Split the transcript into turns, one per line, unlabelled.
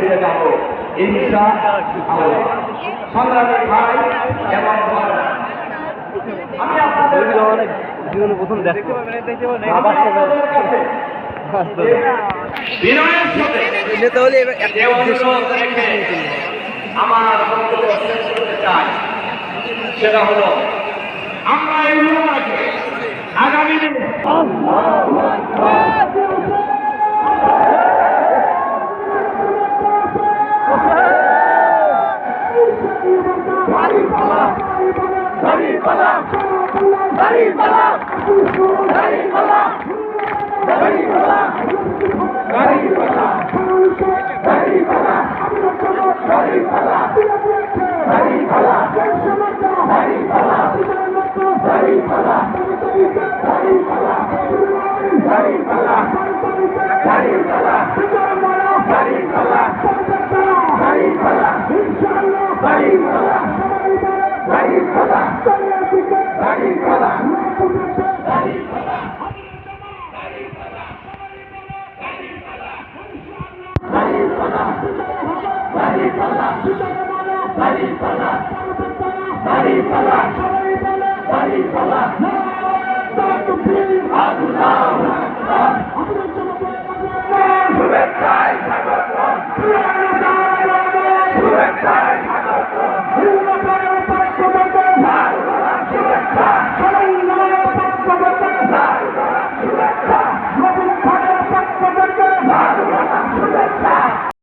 ফিরে যাব ইনশাআল্লাহ। সংগ্রামী ভাই এবং আমি আপনাদের
জীবনে প্রথম দেখতে
কাছে বিনয়ের সাথে আমার বক্তব্য শেষ করতে চাই। সেটা হলো আমরা এই উন্নয়নকে আগামী দিনে Bari